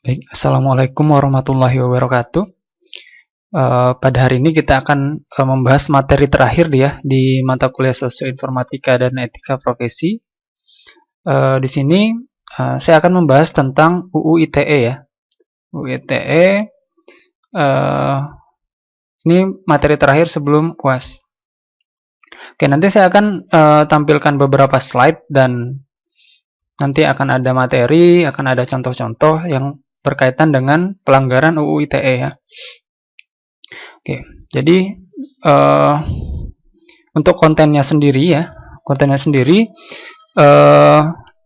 Baik, Assalamualaikum warahmatullahi wabarakatuh. Pada hari ini kita akan membahas materi terakhir di mata kuliah Sosioinformatika dan Etika Profesi. Di sini saya akan membahas tentang UU ITE ya. UU ITE ini materi terakhir sebelum UAS. Oke, nanti saya akan tampilkan beberapa slide dan nanti akan ada materi, akan ada contoh-contoh yang berkaitan dengan pelanggaran UU ITE ya. Oke, jadi untuk kontennya sendiri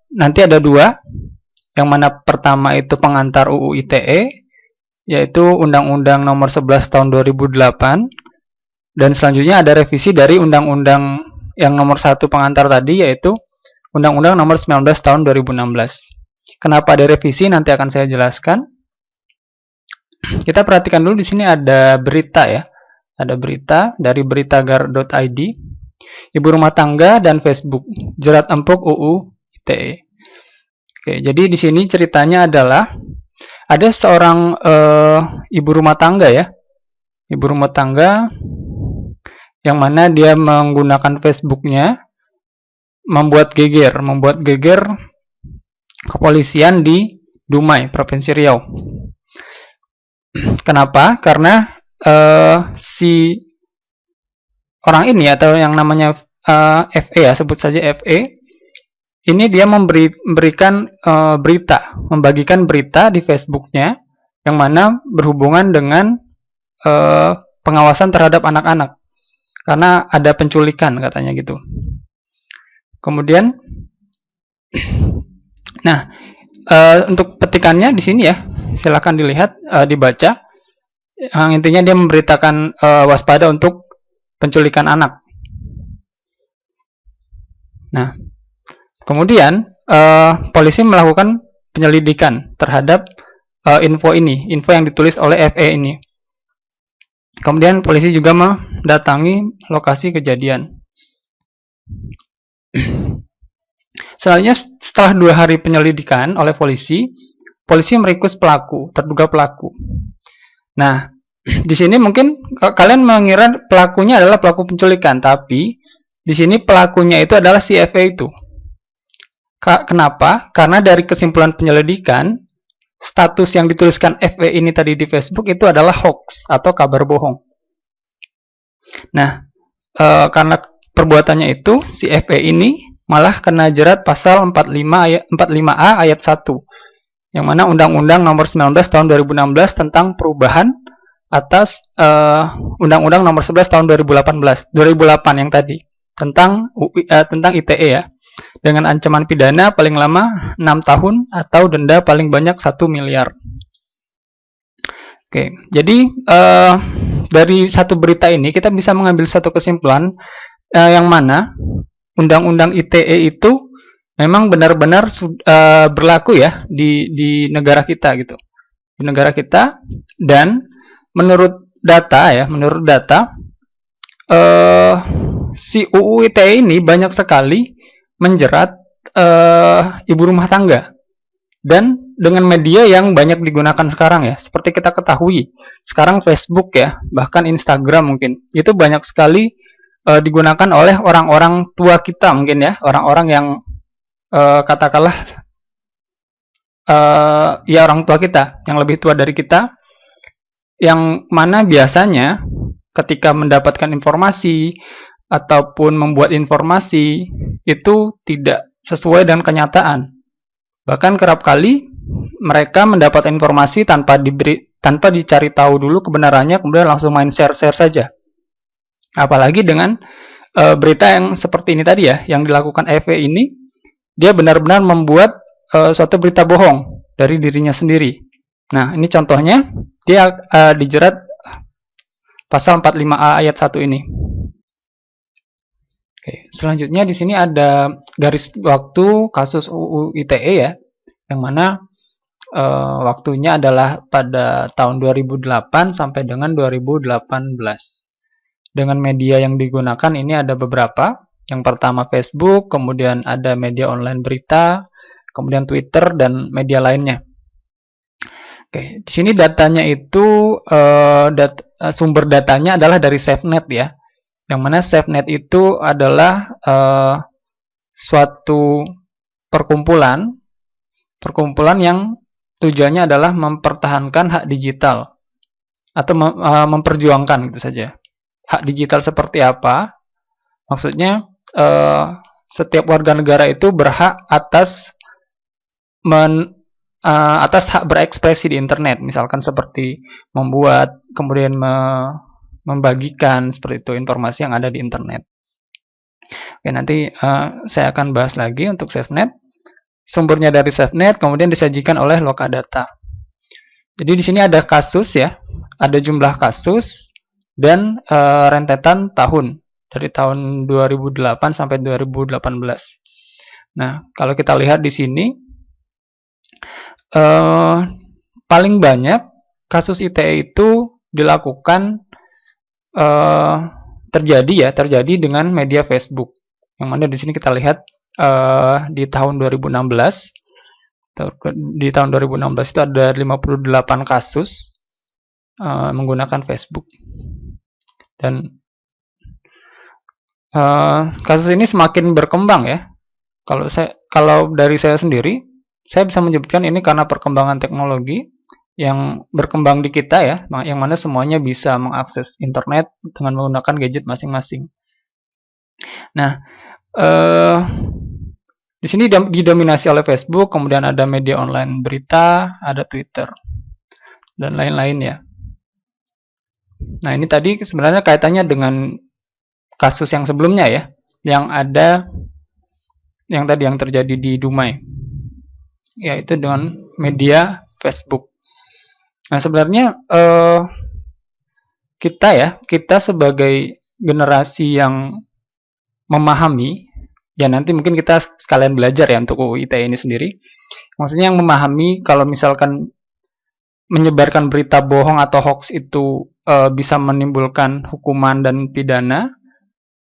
nanti ada dua, yang mana pertama itu pengantar UU ITE, yaitu Undang-Undang Nomor 11 Tahun 2008, dan selanjutnya ada revisi dari Undang-Undang yang nomor 1 pengantar tadi, yaitu Undang-Undang Nomor 19 Tahun 2016. Kenapa ada revisi nanti akan saya jelaskan. Kita perhatikan dulu di sini ada berita ya. Ada berita dari beritagar.id. Ibu rumah tangga dan Facebook jerat empuk UU ITE. Oke, jadi di sini ceritanya adalah ada seorang ibu rumah tangga ya. Ibu rumah tangga yang mana dia menggunakan Facebooknya membuat geger kepolisian di Dumai, Provinsi Riau. Kenapa? Karena si orang ini atau yang namanya FE ya, sebut saja FE, ini dia membagikan berita di Facebooknya yang mana berhubungan dengan pengawasan terhadap anak-anak, karena ada penculikan katanya gitu. Kemudian, nah untuk petikannya di sini ya, silakan dilihat, dibaca. Yang intinya dia memberitakan waspada untuk penculikan anak. Nah, kemudian polisi melakukan penyelidikan terhadap info yang ditulis oleh FE ini. Kemudian polisi juga mendatangi lokasi kejadian. Selanjutnya, setelah 2 hari penyelidikan oleh polisi meringkus terduga pelaku. Nah, di sini mungkin kalian mengira pelakunya adalah pelaku penculikan, tapi di sini pelakunya itu adalah si FE itu. Kenapa? Karena dari kesimpulan penyelidikan, status yang dituliskan FE ini tadi di Facebook itu adalah hoax atau kabar bohong. Nah, karena perbuatannya itu, si FE ini malah kena jerat pasal 45A ayat 1, yang mana Undang-Undang Nomor 19 Tahun 2016 tentang perubahan atas Undang-Undang Nomor 11 Tahun 2008 yang tadi tentang ITE ya, dengan ancaman pidana paling lama 6 tahun atau denda paling banyak 1 miliar. Oke, jadi dari satu berita ini kita bisa mengambil satu kesimpulan yang mana Undang-Undang ITE itu memang benar-benar berlaku ya di negara kita gitu. Di negara kita, dan menurut data si UU ITE ini banyak sekali menjerat ibu rumah tangga, dan dengan media yang banyak digunakan sekarang ya. Seperti kita ketahui, sekarang Facebook ya, bahkan Instagram mungkin, itu banyak sekali digunakan oleh orang-orang tua kita mungkin ya, orang-orang yang katakanlah ya orang tua kita, yang lebih tua dari kita, yang mana biasanya ketika mendapatkan informasi ataupun membuat informasi itu tidak sesuai dengan kenyataan. Bahkan kerap kali mereka mendapat informasi tanpa dicari tahu dulu kebenarannya, kemudian langsung main share saja. Apalagi dengan berita yang seperti ini tadi ya, yang dilakukan FE ini, dia benar-benar membuat suatu berita bohong dari dirinya sendiri. Nah, ini contohnya, dia dijerat pasal 45A ayat 1 ini. Oke, selanjutnya di sini ada garis waktu kasus UU ITE ya, yang mana waktunya adalah pada tahun 2008 sampai dengan 2018. Dengan media yang digunakan ini ada beberapa. Yang pertama Facebook, kemudian ada media online berita, kemudian Twitter, dan media lainnya. Oke, di sini datanya itu sumber datanya adalah dari SafeNet ya. Yang mana SafeNet itu adalah suatu perkumpulan yang tujuannya adalah mempertahankan hak digital atau memperjuangkan gitu saja. Hak digital seperti apa? Maksudnya setiap warga negara itu berhak atas hak berekspresi di internet, misalkan seperti membuat, kemudian membagikan seperti itu informasi yang ada di internet. Oke, nanti saya akan bahas lagi untuk SafeNet. Sumbernya dari SafeNet, kemudian disajikan oleh Lokadata. Jadi di sini ada kasus ya, ada jumlah kasus dan rentetan tahun dari tahun 2008 sampai 2018. Nah, kalau kita lihat di sini paling banyak kasus ITE itu dilakukan terjadi dengan media Facebook. Yang mana di sini kita lihat di tahun 2016 itu ada 58 kasus menggunakan Facebook. Dan kasus ini semakin berkembang ya. Kalau dari saya sendiri, saya bisa menyebutkan ini karena perkembangan teknologi yang berkembang di kita ya, yang mana semuanya bisa mengakses internet dengan menggunakan gadget masing-masing. Nah, di sini didominasi oleh Facebook, kemudian ada media online berita, ada Twitter, dan lain-lain ya. Nah, ini tadi sebenarnya kaitannya dengan kasus yang sebelumnya ya, yang terjadi di Dumai, yaitu dengan media Facebook. Nah, sebenarnya kita sebagai generasi yang memahami, ya nanti mungkin kita sekalian belajar ya untuk UU ITE ini sendiri. Maksudnya yang memahami kalau misalkan menyebarkan berita bohong atau hoax itu bisa menimbulkan hukuman dan pidana,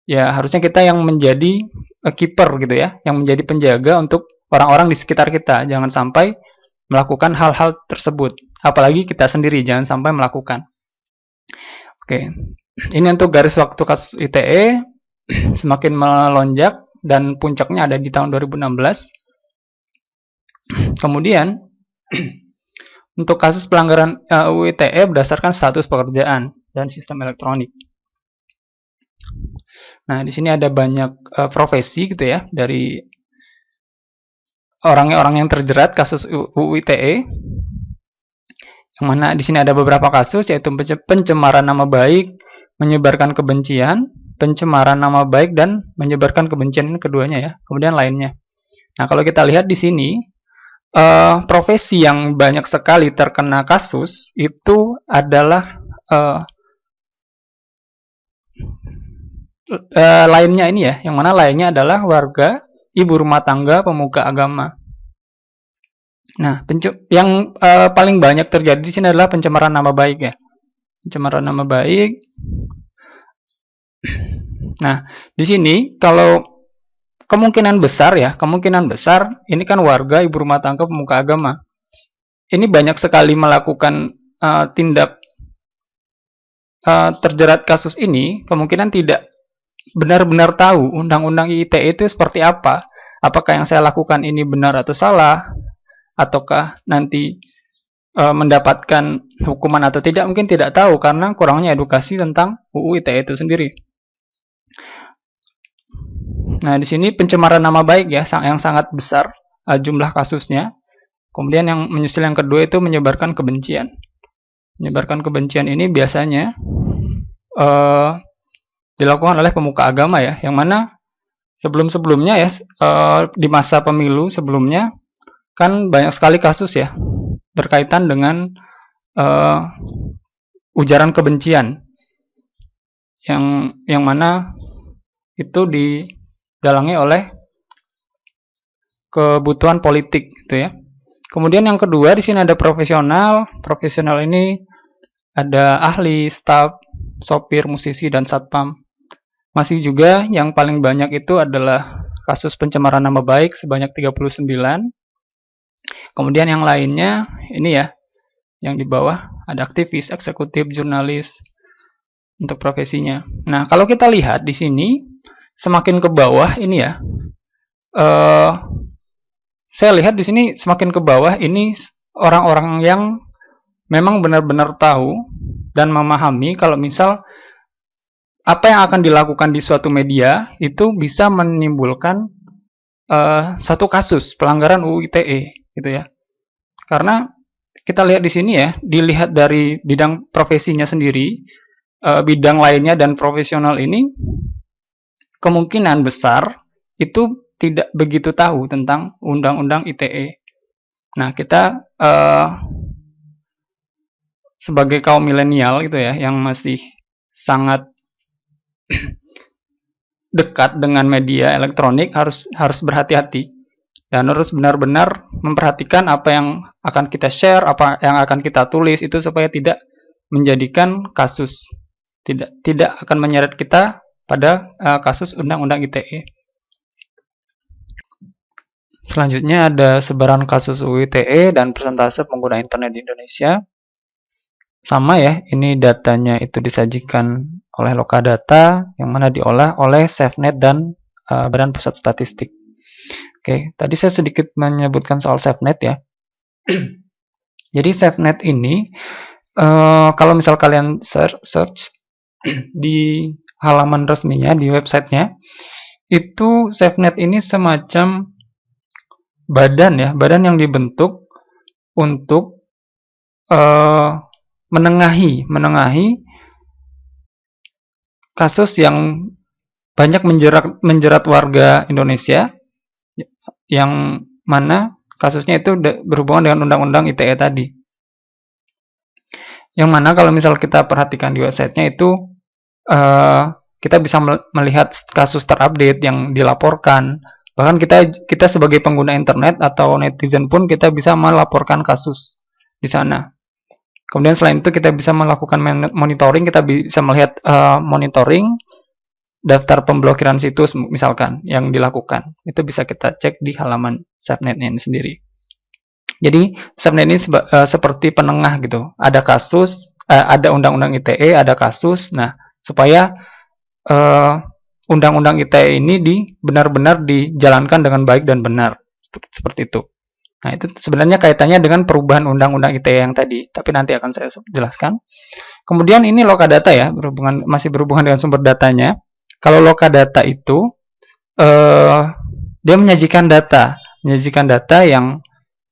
ya harusnya kita yang menjadi keeper gitu ya, yang menjadi penjaga untuk orang-orang di sekitar kita, jangan sampai melakukan hal-hal tersebut. Apalagi kita sendiri jangan sampai melakukan. Oke, ini untuk garis waktu kasus ITE semakin melonjak dan puncaknya ada di tahun 2016. Kemudian untuk kasus pelanggaran UU ITE berdasarkan status pekerjaan dan sistem elektronik. Nah, di sini ada banyak profesi gitu ya dari orang yang terjerat kasus UU ITE. Yang mana di sini ada beberapa kasus yaitu pencemaran nama baik, menyebarkan kebencian, pencemaran nama baik dan menyebarkan kebencian, ini keduanya ya. Kemudian lainnya. Nah, kalau kita lihat di sini profesi yang banyak sekali terkena kasus itu adalah lainnya ini ya, yang mana lainnya adalah warga, ibu rumah tangga, pemuka agama. Nah, yang paling banyak terjadi di sini adalah pencemaran nama baik ya, pencemaran nama baik. Nah, di sini kalau kemungkinan besar ini kan warga, ibu rumah tangga, pemuka agama. Ini banyak sekali melakukan tindak terjerat kasus ini, kemungkinan tidak benar-benar tahu undang-undang ITE itu seperti apa. Apakah yang saya lakukan ini benar atau salah, ataukah nanti mendapatkan hukuman atau tidak, mungkin tidak tahu karena kurangnya edukasi tentang UU ITE itu sendiri. Nah, di sini pencemaran nama baik ya, yang sangat besar jumlah kasusnya. Kemudian yang menyusul yang kedua itu menyebarkan kebencian. Menyebarkan kebencian ini biasanya dilakukan oleh pemuka agama ya, yang mana sebelum-sebelumnya ya, di masa pemilu sebelumnya kan banyak sekali kasus ya berkaitan dengan ujaran kebencian yang mana itu didalangi oleh kebutuhan politik gitu ya. Kemudian yang kedua di sini ada profesional. Profesional ini ada ahli, staf, sopir, musisi dan satpam. Masih juga yang paling banyak itu adalah kasus pencemaran nama baik sebanyak 39. Kemudian yang lainnya ini ya, Yang di bawah ada aktivis, eksekutif, jurnalis untuk profesinya. Nah, kalau kita lihat di sini semakin ke bawah ini ya, saya lihat di sini semakin ke bawah ini orang-orang yang memang benar-benar tahu dan memahami kalau misal apa yang akan dilakukan di suatu media itu bisa menimbulkan satu kasus pelanggaran UU ITE gitu ya. Karena kita lihat di sini ya, dilihat dari bidang profesinya sendiri, bidang lainnya dan profesional ini kemungkinan besar itu tidak begitu tahu tentang undang-undang ITE. Nah, kita sebagai kaum milenial gitu ya, yang masih sangat dekat dengan media elektronik harus berhati-hati dan harus benar-benar memperhatikan apa yang akan kita share, apa yang akan kita tulis itu supaya tidak menjadikan kasus, tidak akan menyeret kita pada kasus undang-undang ITE. Selanjutnya ada sebaran kasus UU ITE dan persentase pengguna internet di Indonesia. Sama ya, ini datanya itu disajikan oleh Lokadata yang mana diolah oleh SafeNet dan Badan Pusat Statistik. Oke, tadi saya sedikit menyebutkan soal SafeNet ya. Jadi SafeNet ini kalau misal kalian search di halaman resminya, di websitenya, itu SafeNet ini semacam badan ya, badan yang dibentuk untuk menengahi kasus yang banyak menjerat warga Indonesia, yang mana kasusnya itu berhubungan dengan undang-undang ITE tadi. Yang mana kalau misal kita perhatikan di websitenya itu kita bisa melihat kasus terupdate yang dilaporkan. Bahkan kita sebagai pengguna internet atau netizen pun kita bisa melaporkan kasus di sana. Kemudian selain itu kita bisa melakukan monitoring, kita bisa melihat monitoring daftar pemblokiran situs misalkan yang dilakukan. Itu bisa kita cek di halaman SafeNet-nya ini sendiri. Jadi SafeNet ini seperti penengah gitu. Ada kasus, ada undang-undang ITE, ada kasus. Nah, supaya undang-undang ITE ini benar-benar dijalankan dengan baik dan benar. Seperti itu. Nah, itu sebenarnya kaitannya dengan perubahan undang-undang ITE yang tadi, tapi nanti akan saya jelaskan. Kemudian ini Lokadata ya, masih berhubungan dengan sumber datanya. Kalau Lokadata itu dia menyajikan data yang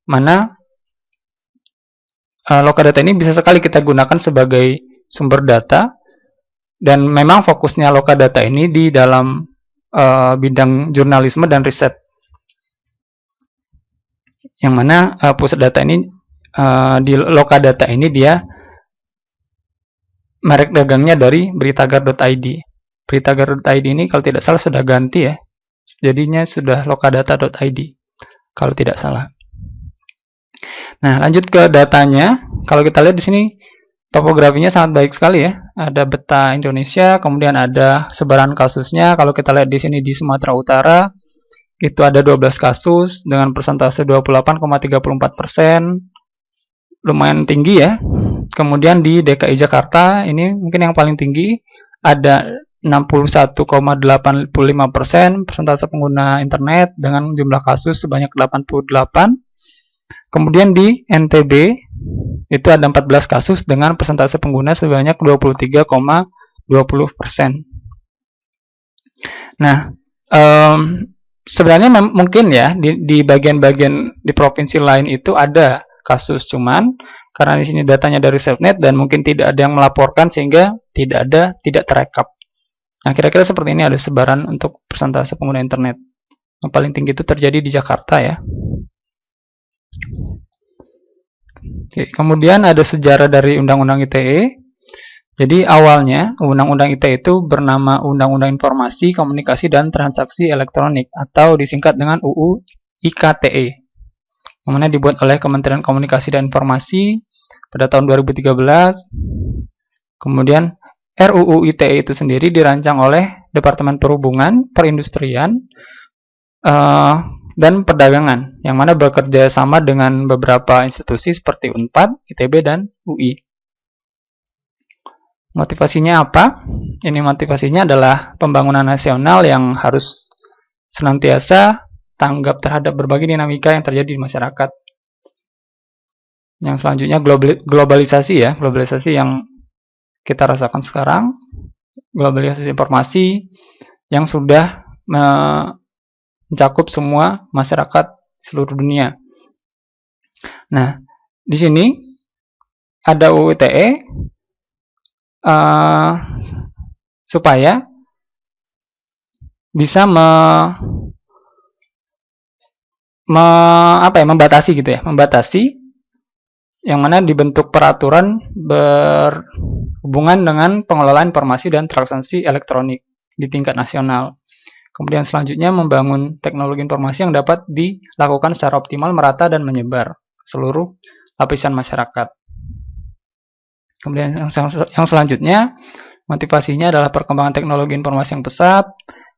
mana Lokadata ini bisa sekali kita gunakan sebagai sumber data, dan memang fokusnya Lokadata ini di dalam bidang jurnalisme dan riset. Yang mana pusat data ini di Lokadata ini dia merek dagangnya dari beritagar.id. Beritagar.id ini kalau tidak salah sudah ganti ya. Jadinya sudah lokadata.id kalau tidak salah. Nah, lanjut ke datanya. Kalau kita lihat di sini topografinya sangat baik sekali ya. Ada peta Indonesia, kemudian ada sebaran kasusnya. Kalau kita lihat di sini di Sumatera Utara itu ada 12 kasus dengan persentase 28,34%, lumayan tinggi ya. Kemudian di DKI Jakarta ini mungkin yang paling tinggi, ada 61,85% persentase pengguna internet dengan jumlah kasus sebanyak 88. Kemudian di NTB itu ada 14 kasus dengan persentase pengguna sebanyak 23,20%. Nah, sebenarnya mungkin ya di bagian-bagian di provinsi lain itu ada kasus, cuman karena di sini datanya dari SafeNet dan mungkin tidak ada yang melaporkan sehingga tidak terekap. Nah, kira-kira seperti ini ada sebaran untuk persentase pengguna internet. Yang paling tinggi itu terjadi di Jakarta ya. Oke, kemudian ada sejarah dari Undang-Undang ITE. Jadi awalnya Undang-Undang ITE itu bernama Undang-Undang Informasi, Komunikasi, dan Transaksi Elektronik atau disingkat dengan UU IKTE. Yang mana dibuat oleh Kementerian Komunikasi dan Informasi pada tahun 2013. Kemudian RUU ITE itu sendiri dirancang oleh Departemen Perhubungan, Perindustrian, dan perdagangan, yang mana bekerja sama dengan beberapa institusi seperti UNPAD, ITB, dan UI. Motivasinya apa? Ini motivasinya adalah pembangunan nasional yang harus senantiasa tanggap terhadap berbagai dinamika yang terjadi di masyarakat. Yang selanjutnya globalisasi ya, globalisasi yang kita rasakan sekarang, globalisasi informasi yang sudah mencakup semua masyarakat seluruh dunia. Nah, di sini ada UU ITE supaya bisa membatasi gitu ya, membatasi yang mana dibentuk peraturan berhubungan dengan pengelolaan informasi dan transaksi elektronik di tingkat nasional. Kemudian selanjutnya membangun teknologi informasi yang dapat dilakukan secara optimal, merata, dan menyebar ke seluruh lapisan masyarakat. Kemudian yang selanjutnya, motivasinya adalah perkembangan teknologi informasi yang pesat,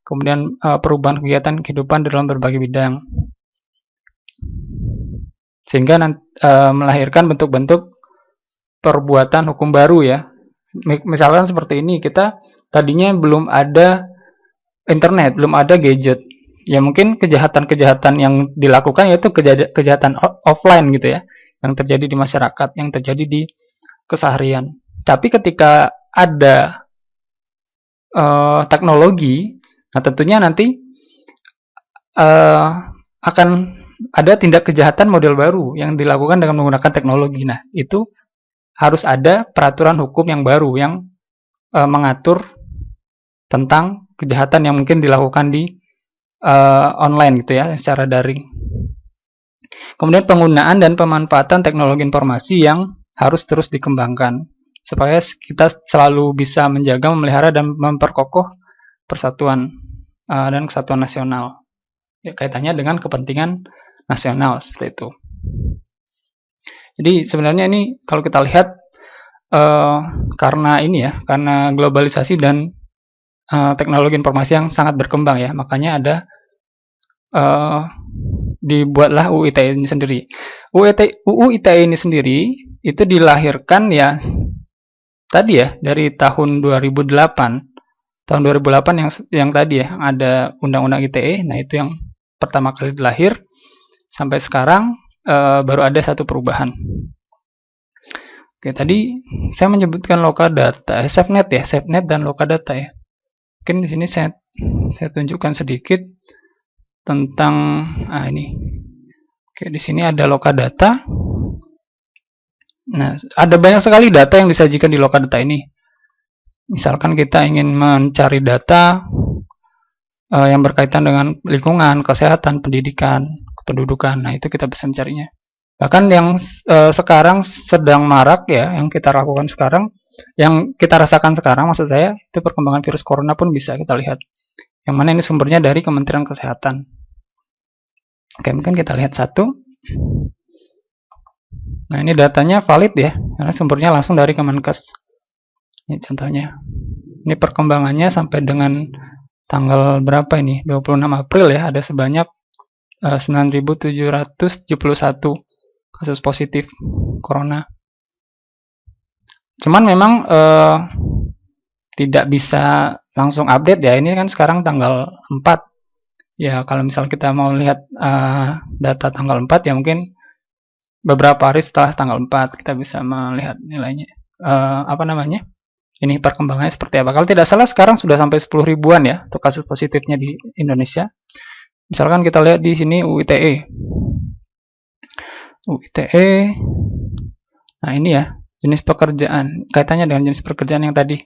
kemudian perubahan kegiatan kehidupan dalam berbagai bidang. Sehingga melahirkan bentuk-bentuk perbuatan hukum baru ya. Misalkan seperti ini, kita tadinya belum ada internet, belum ada gadget. Ya mungkin kejahatan-kejahatan yang dilakukan yaitu kejahatan offline gitu ya, yang terjadi di masyarakat, yang terjadi di keseharian. Tapi ketika ada teknologi, nah tentunya nanti akan ada tindak kejahatan model baru yang dilakukan dengan menggunakan teknologi. Nah, itu harus ada peraturan hukum yang baru yang mengatur tentang kejahatan yang mungkin dilakukan di online gitu ya, secara daring. Kemudian penggunaan dan pemanfaatan teknologi informasi yang harus terus dikembangkan supaya kita selalu bisa menjaga, memelihara, dan memperkokoh persatuan dan kesatuan nasional. Ya, kaitannya dengan kepentingan nasional seperti itu. Jadi sebenarnya ini kalau kita lihat karena ini ya, karena globalisasi dan teknologi informasi yang sangat berkembang ya, makanya ada dibuatlah UU ITE ini sendiri. UU ITE ini sendiri itu dilahirkan ya tadi ya dari tahun 2008. Tahun 2008 yang tadi ya ada Undang-Undang ITE. Nah, itu yang pertama kali lahir. Sampai sekarang baru ada satu perubahan. Oke, tadi saya menyebutkan Lokadata, SafeNet ya, SafeNet dan Lokadata ya. Mungkin di sini saya tunjukkan sedikit tentang ini. Oke, di sini ada Lokadata. Nah, ada banyak sekali data yang disajikan di Lokadata ini. Misalkan kita ingin mencari data yang berkaitan dengan lingkungan, kesehatan, pendidikan, kependudukan. Nah, itu kita bisa mencarinya. Bahkan yang sekarang sedang marak ya, yang kita lakukan sekarang, yang kita rasakan sekarang maksud saya, itu perkembangan virus corona pun bisa kita lihat. Yang mana ini sumbernya dari Kementerian Kesehatan. Oke, mungkin kita lihat satu. Nah, ini datanya valid ya, karena sumbernya langsung dari Kemenkes. Ini contohnya. Ini perkembangannya sampai dengan tanggal berapa ini? 26 April ya, ada sebanyak 9.771 kasus positif corona. Cuman memang tidak bisa langsung update ya, ini kan sekarang tanggal 4. Ya, kalau misal kita mau lihat data tanggal 4 ya mungkin beberapa hari setelah tanggal 4 kita bisa melihat nilainya. Ini perkembangannya seperti apa. Kalau tidak salah sekarang sudah sampai 10 ribuan ya untuk kasus positifnya di Indonesia. Misalkan kita lihat di sini UU ITE. UU ITE. Nah, ini ya, jenis pekerjaan. Kaitannya dengan jenis pekerjaan yang tadi.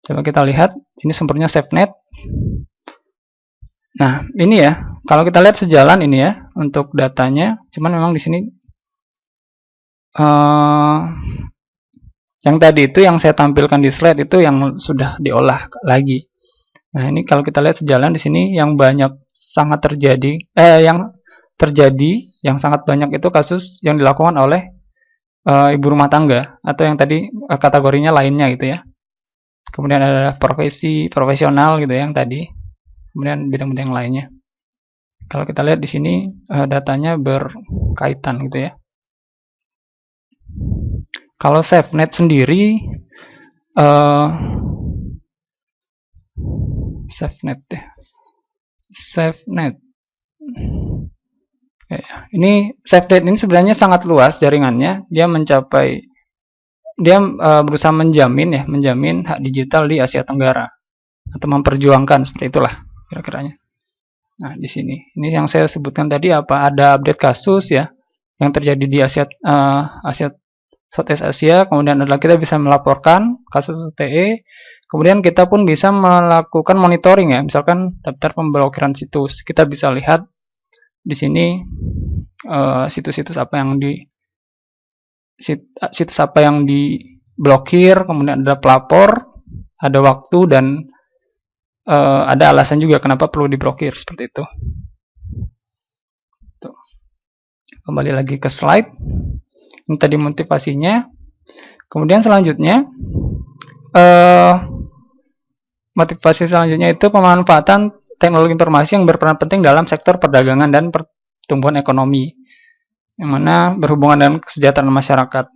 Coba kita lihat, ini sumbernya SafeNet. Nah, ini ya, kalau kita lihat sejalan ini ya untuk datanya, cuman memang di sini yang tadi itu yang saya tampilkan di slide itu yang sudah diolah lagi. Nah, ini kalau kita lihat sejalan di sini yang banyak sangat terjadi yang sangat banyak itu kasus yang dilakukan oleh ibu rumah tangga atau yang tadi kategorinya lainnya gitu ya. Kemudian ada profesional gitu yang tadi. Kemudian bidang-bidang lainnya. Kalau kita lihat di sini datanya berkaitan gitu ya. Kalau SafeNet sendiri, SafeNet ya. SafeNet. Ini SafeNet ini sebenarnya sangat luas jaringannya. Dia berusaha menjamin hak digital di Asia Tenggara atau memperjuangkan seperti itulah kira-kiranya. Nah, di sini ini yang saya sebutkan tadi ada update kasus ya yang terjadi di Southeast Asia, kemudian adalah kita bisa melaporkan kasus UTE, kemudian kita pun bisa melakukan monitoring ya, misalkan daftar pemblokiran situs, kita bisa lihat di sini situs-situs apa yang diblokir, kemudian ada pelapor, ada waktu, dan ada alasan juga kenapa perlu diblokir seperti itu. Tuh. Kembali lagi ke slide. Ini tadi motivasinya. Kemudian selanjutnya motivasi selanjutnya itu pemanfaatan teknologi informasi yang berperan penting dalam sektor perdagangan dan pertumbuhan ekonomi, yang mana berhubungan dengan kesejahteraan masyarakat.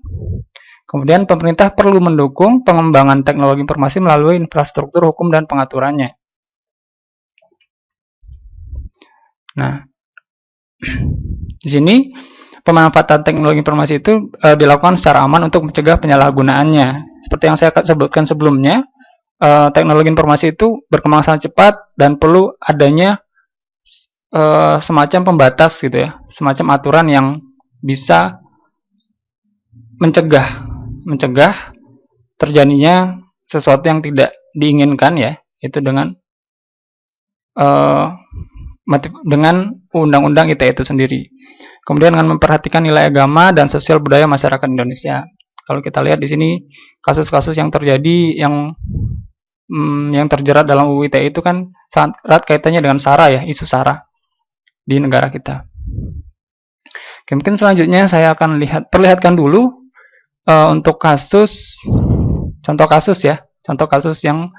Kemudian pemerintah perlu mendukung pengembangan teknologi informasi melalui infrastruktur hukum dan pengaturannya. Nah, di sini pemanfaatan teknologi informasi itu dilakukan secara aman untuk mencegah penyalahgunaannya. Seperti yang saya sebutkan sebelumnya, teknologi informasi itu berkembang sangat cepat dan perlu adanya semacam pembatas gitu ya, semacam aturan yang bisa mencegah terjadinya sesuatu yang tidak diinginkan ya, itu dengan undang-undang ITE itu sendiri. Kemudian dengan memperhatikan nilai agama dan sosial budaya masyarakat Indonesia. Kalau kita lihat di sini kasus-kasus yang terjadi yang terjerat dalam UU ITE itu kan sangat erat kaitannya dengan SARA ya, isu SARA di negara kita. Oke, mungkin selanjutnya saya akan perlihatkan dulu untuk contoh kasus yang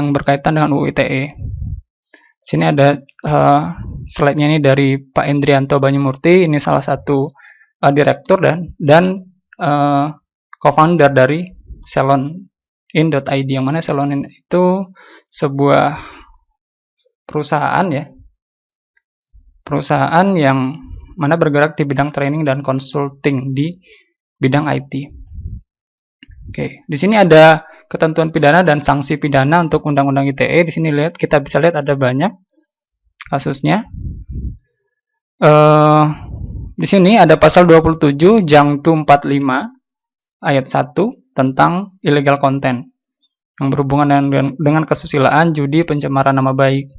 berkaitan dengan UU ITE. Sini ada slide-nya ini dari Pak Endrianto Banyumurti, ini salah satu direktur dan co-founder dari Celonin.id, yang mana Celonin itu sebuah perusahaan yang mana bergerak di bidang training dan consulting di bidang IT. Oke, di sini ada ketentuan pidana dan sanksi pidana untuk Undang-Undang ITE. Di sini kita bisa lihat ada banyak kasusnya. Di sini ada pasal 27 Jangtu 45 ayat 1 tentang illegal content yang berhubungan dengan kesusilaan, judi, pencemaran nama baik,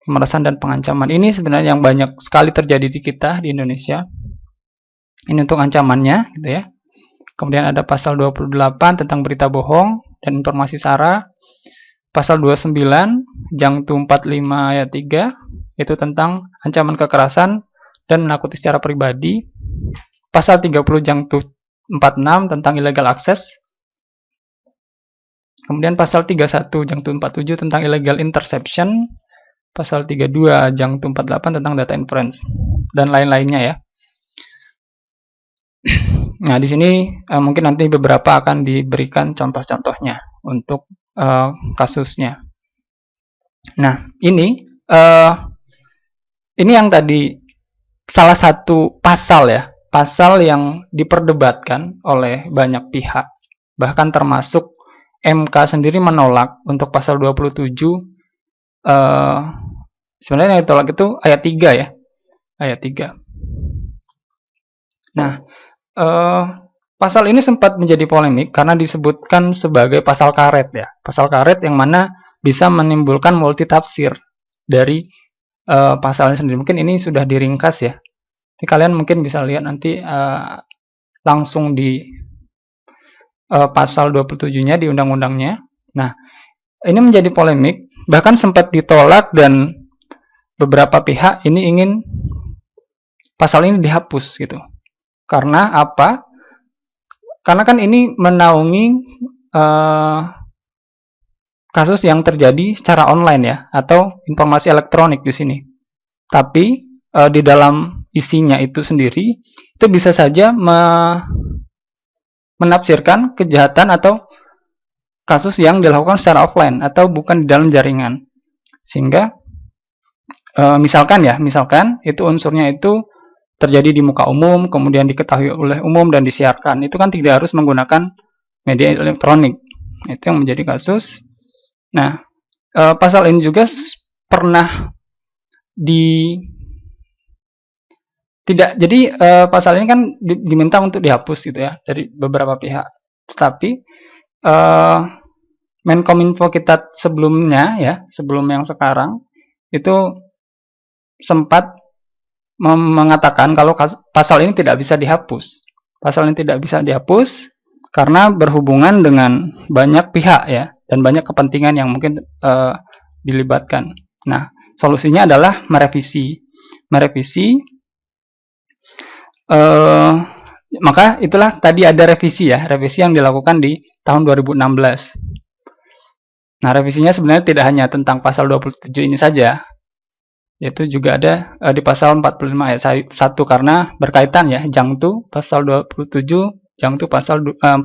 pemerasan dan pengancaman. Ini sebenarnya yang banyak sekali terjadi di kita di Indonesia. Ini untuk ancamannya gitu ya. Kemudian ada pasal 28 tentang berita bohong dan informasi SARA. Pasal 29 Jangtu 45 ayat 3 itu tentang ancaman kekerasan dan menakuti secara pribadi. Pasal 30 Jangtu 46 tentang illegal access. Kemudian pasal 31 Jangtu 47 tentang illegal interception. Pasal 32 Jangtu 48 tentang data inference dan lain-lainnya ya. Nah, di sini mungkin nanti beberapa akan diberikan contoh-contohnya untuk kasusnya. Nah, ini yang tadi salah satu pasal yang diperdebatkan oleh banyak pihak, bahkan termasuk MK sendiri menolak untuk pasal 27. Sebenarnya yang ditolak itu ayat 3 ya, ayat 3. Nah, pasal ini sempat menjadi polemik karena disebutkan sebagai pasal karet ya, pasal karet yang mana bisa menimbulkan multitafsir dari pasalnya sendiri. Mungkin ini sudah diringkas ya. Jadi kalian mungkin bisa lihat nanti langsung di pasal 27-nya di undang-undangnya. Nah, ini menjadi polemik, bahkan sempat ditolak dan beberapa pihak ini ingin pasal ini dihapus gitu. Karena apa? Karena kan ini menaungi kasus yang terjadi secara online ya, atau informasi elektronik di sini. Tapi di dalam isinya itu sendiri itu bisa saja menafsirkan kejahatan atau kasus yang dilakukan secara offline atau bukan di dalam jaringan. Sehingga misalkan itu unsurnya itu terjadi di muka umum, kemudian diketahui oleh umum dan disiarkan. Itu kan tidak harus menggunakan media elektronik. Itu yang menjadi kasus. Nah, pasal ini juga pernah pasal ini kan diminta untuk dihapus gitu ya dari beberapa pihak. Tetapi Menkominfo kita sebelumnya ya, sebelum yang sekarang itu sempat mengatakan kalau pasal ini tidak bisa dihapus. Pasal ini tidak bisa dihapus karena berhubungan dengan banyak pihak ya dan banyak kepentingan yang mungkin dilibatkan. Nah, solusinya adalah merevisi. Maka itulah tadi ada revisi yang dilakukan di tahun 2016. Nah, revisinya sebenarnya tidak hanya tentang pasal 27 ini saja, yaitu juga ada di pasal 45 ayat 1 karena berkaitan ya, jangtu pasal 27, jangtu pasal 45.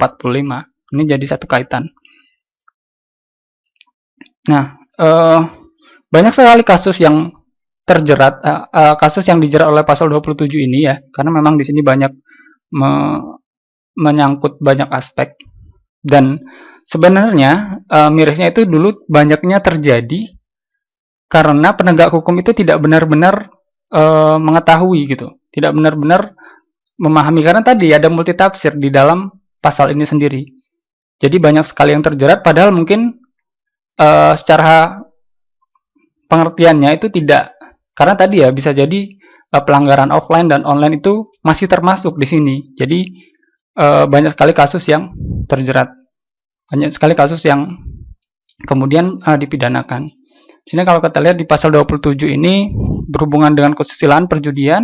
Ini jadi satu kaitan. Nah, banyak sekali kasus yang terjerat, kasus yang dijerat oleh pasal 27 ini ya, karena memang di sini banyak menyangkut banyak aspek. Dan sebenarnya mirisnya itu dulu banyaknya terjadi karena penegak hukum itu tidak benar-benar mengetahui gitu, tidak benar-benar memahami karena tadi ada multitafsir di dalam pasal ini sendiri. Jadi banyak sekali yang terjerat padahal mungkin secara pengertiannya itu tidak, karena tadi ya bisa jadi pelanggaran offline dan online itu masih termasuk di sini. Jadi banyak sekali kasus yang terjerat, banyak sekali kasus yang kemudian dipidanakan. Sini kalau kita lihat di pasal 27 ini berhubungan dengan kesusilaan, perjudian,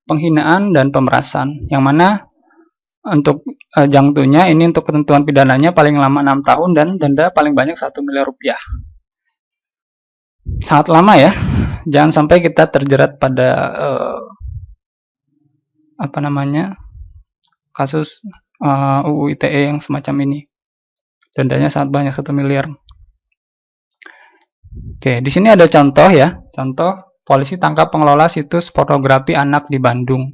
penghinaan, dan pemerasan. Yang mana untuk jangtunya ini untuk ketentuan pidananya paling lama 6 tahun dan denda paling banyak 1 miliar rupiah. Sangat lama ya. Jangan sampai kita terjerat pada kasus UU ITE yang semacam ini. Dendanya sangat banyak 1 miliar. Oke, di sini ada contoh ya. Contoh polisi tangkap pengelola situs pornografi anak di Bandung.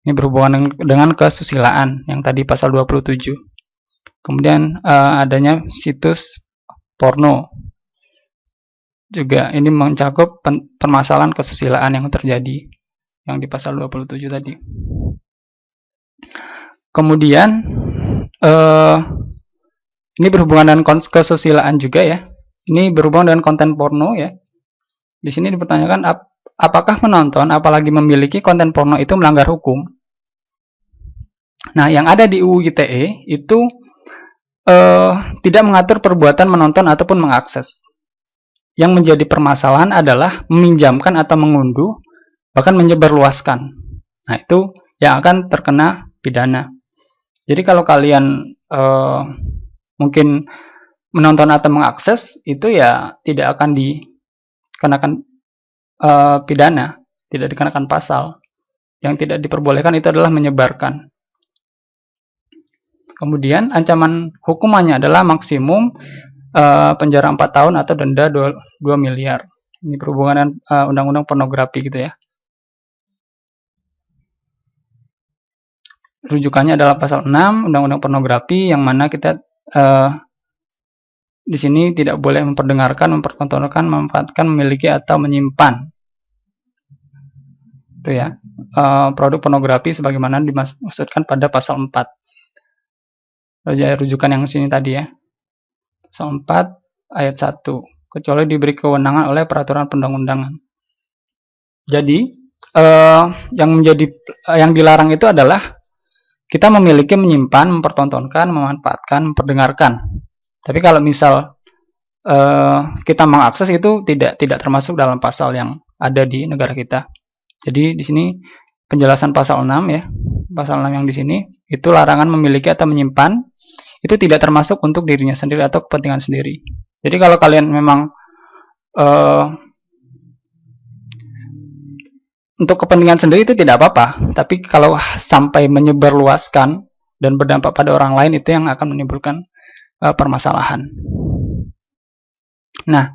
Ini berhubungan dengan kesusilaan yang tadi pasal 27. Kemudian adanya situs porno. Juga ini mencakup permasalahan kesusilaan yang terjadi yang di pasal 27 tadi. Kemudian ini berhubungan dengan kesusilaan juga ya. Ini berhubungan dengan konten porno ya. Di sini dipertanyakan apakah menonton apalagi memiliki konten porno itu melanggar hukum. Nah, yang ada di UU ITE itu tidak mengatur perbuatan menonton ataupun mengakses. Yang menjadi permasalahan adalah meminjamkan atau mengunduh, bahkan menyebarluaskan. Nah, itu yang akan terkena pidana. Jadi kalau kalian mungkin menonton atau mengakses, itu ya tidak akan dikenakan pidana, tidak dikenakan pasal. Yang tidak diperbolehkan itu adalah menyebarkan. Kemudian ancaman hukumannya adalah maksimum penjara 4 tahun atau denda 2 miliar. Ini berhubungan dengan undang-undang pornografi gitu ya. Rujukannya adalah pasal 6 undang-undang pornografi yang mana kita di sini tidak boleh memperdengarkan, mempertontonkan, memanfaatkan, memiliki atau menyimpan. Itu ya. Produk pornografi sebagaimana dimaksudkan pada pasal 4. Rujukan yang sini tadi ya. Pasal 4 ayat 1. Kecuali diberi kewenangan oleh peraturan perundang-undangan. Jadi yang dilarang itu adalah kita memiliki, menyimpan, mempertontonkan, memanfaatkan, memperdengarkan. Tapi kalau misal kita mengakses itu tidak termasuk dalam pasal yang ada di negara kita. Jadi di sini penjelasan pasal 6 ya. Pasal 6 yang di sini itu larangan memiliki atau menyimpan itu tidak termasuk untuk dirinya sendiri atau kepentingan sendiri. Jadi kalau kalian memang untuk kepentingan sendiri itu tidak apa-apa, tapi kalau sampai menyebarluaskan dan berdampak pada orang lain itu yang akan menimbulkan permasalahan. Nah,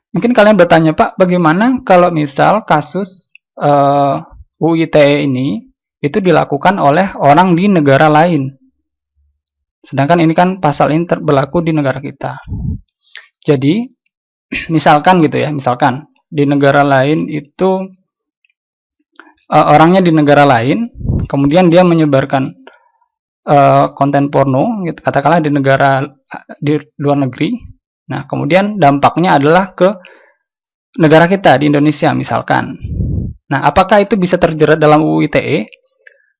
mungkin kalian bertanya, Pak, bagaimana kalau misal kasus UU ITE ini itu dilakukan oleh orang di negara lain? Sedangkan ini kan pasal ini berlaku di negara kita. Jadi, misalkan gitu ya, misalkan di negara lain itu orangnya di negara lain, kemudian dia menyebarkan konten porno, gitu, katakanlah di luar negeri. Nah, kemudian dampaknya adalah ke negara kita di Indonesia misalkan. Nah, apakah itu bisa terjerat dalam UU ITE?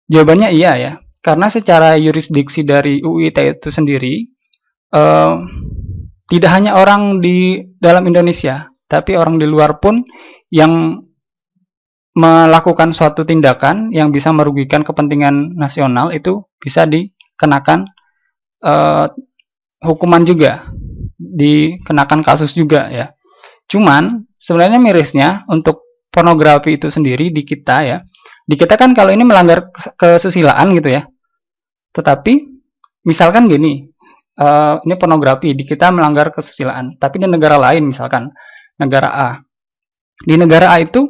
Jawabannya iya ya, karena secara yurisdiksi dari UU ITE itu sendiri tidak hanya orang di dalam Indonesia, tapi orang di luar pun yang melakukan suatu tindakan yang bisa merugikan kepentingan nasional itu bisa dikenakan hukuman juga, dikenakan kasus juga ya. Cuman sebenarnya mirisnya untuk pornografi itu sendiri di kita ya, di kita kan kalau ini melanggar kesusilaan gitu ya. Tetapi misalkan gini, ini pornografi di kita melanggar kesusilaan, tapi di negara lain misalkan negara A, di negara A itu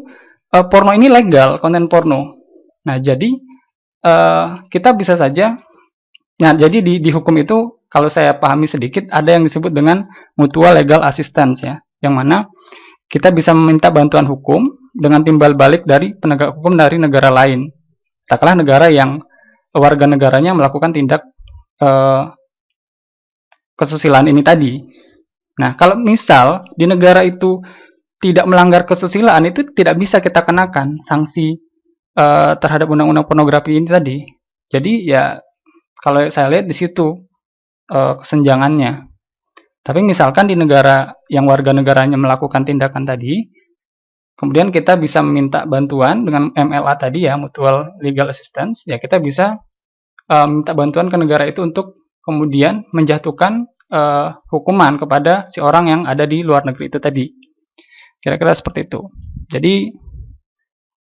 porno ini legal, konten porno. Nah, jadi kita bisa saja, nah jadi di hukum itu kalau saya pahami sedikit ada yang disebut dengan mutual legal assistance ya, yang mana kita bisa meminta bantuan hukum dengan timbal balik dari penegak hukum dari negara lain. Katakanlah negara yang warga negaranya melakukan tindak kesusilaan ini tadi. Nah, kalau misal di negara itu tidak melanggar kesusilaan, itu tidak bisa kita kenakan sanksi terhadap undang-undang pornografi ini tadi. Jadi ya kalau saya lihat di situ kesenjangannya. Tapi misalkan di negara yang warga negaranya melakukan tindakan tadi, kemudian kita bisa meminta bantuan dengan MLA tadi ya, mutual legal assistance, ya kita bisa minta bantuan ke negara itu untuk kemudian menjatuhkan hukuman kepada si orang yang ada di luar negeri itu tadi. Kira-kira seperti itu. Jadi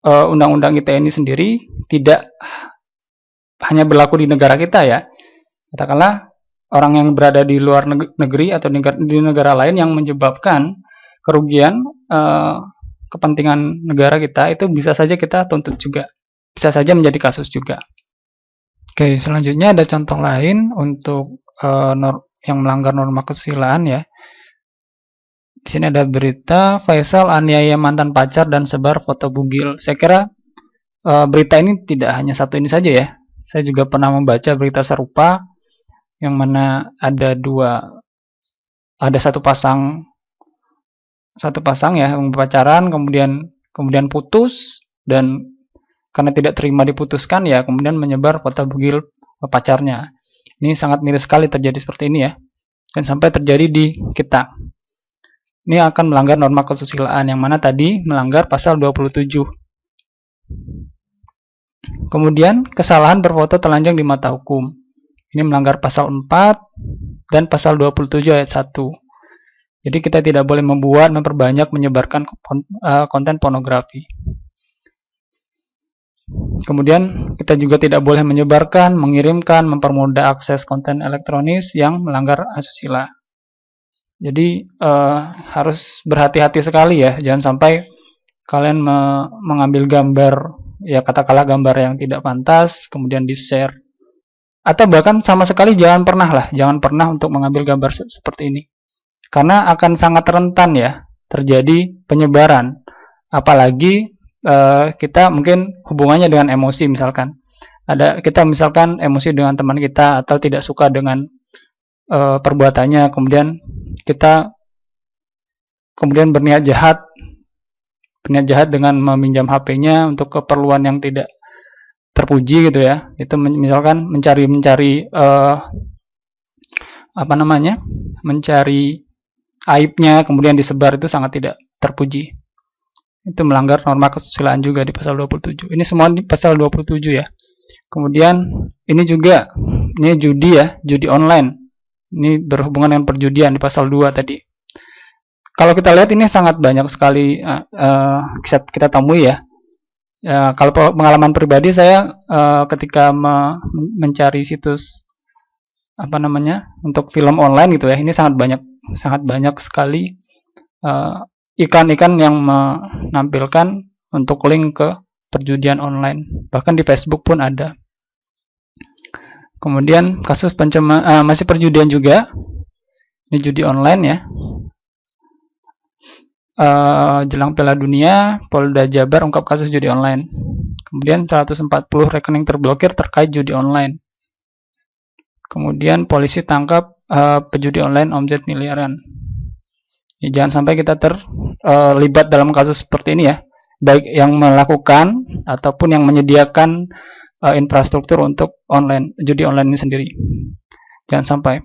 undang-undang ITE ini sendiri tidak hanya berlaku di negara kita ya. Katakanlah orang yang berada di luar negeri atau di negara lain yang menyebabkan kerugian kepentingan negara kita, itu bisa saja kita tuntut juga. Bisa saja menjadi kasus juga. Oke, selanjutnya ada contoh lain untuk yang melanggar norma kesusilaan ya. Di sini ada berita Faisal aniaya mantan pacar dan sebar foto bugil. Saya kira berita ini tidak hanya satu ini saja ya. Saya juga pernah membaca berita serupa yang mana ada satu pasang ya yang pacaran, kemudian putus, dan karena tidak terima diputuskan ya kemudian menyebar foto bugil pacarnya. Ini sangat miris sekali terjadi seperti ini ya, dan sampai terjadi di kita. Ini akan melanggar norma kesusilaan yang mana tadi melanggar pasal 27. Kemudian kesalahan berfoto telanjang di mata hukum. Ini melanggar pasal 4 dan pasal 27 ayat 1. Jadi kita tidak boleh membuat, memperbanyak, menyebarkan konten pornografi. Kemudian kita juga tidak boleh menyebarkan, mengirimkan, mempermudah akses konten elektronis yang melanggar asusila. Jadi harus berhati-hati sekali ya, jangan sampai kalian mengambil gambar, ya katakanlah gambar yang tidak pantas, kemudian di-share. Atau bahkan sama sekali jangan pernah untuk mengambil gambar seperti ini. Karena akan sangat rentan ya, terjadi penyebaran. Apalagi kita mungkin hubungannya dengan emosi misalkan. Kita misalkan emosi dengan teman kita atau tidak suka dengan perbuatannya, kemudian kita berniat jahat dengan meminjam HP-nya untuk keperluan yang tidak terpuji gitu ya. Itu misalkan mencari aibnya kemudian disebar, itu sangat tidak terpuji. Itu melanggar norma kesusilaan juga di pasal 27. Ini semua di pasal 27 ya. Kemudian ini judi ya, judi online. Ini berhubungan dengan perjudian di pasal 2 tadi. Kalau kita lihat ini sangat banyak sekali kita temui ya. Ya, kalau pengalaman pribadi saya ketika mencari situs apa namanya untuk film online gitu ya, ini sangat banyak sekali iklan-iklan yang menampilkan untuk link ke perjudian online. Bahkan di Facebook pun ada. Kemudian kasus masih perjudian juga. Ini judi online ya. Jelang Piala Dunia, Polda Jabar ungkap kasus judi online. Kemudian 140 rekening terblokir terkait judi online. Kemudian polisi tangkap pejudi online omset miliaran. Ya, jangan sampai kita terlibat dalam kasus seperti ini ya, baik yang melakukan ataupun yang menyediakan infrastruktur untuk judi online ini sendiri. Jangan sampai.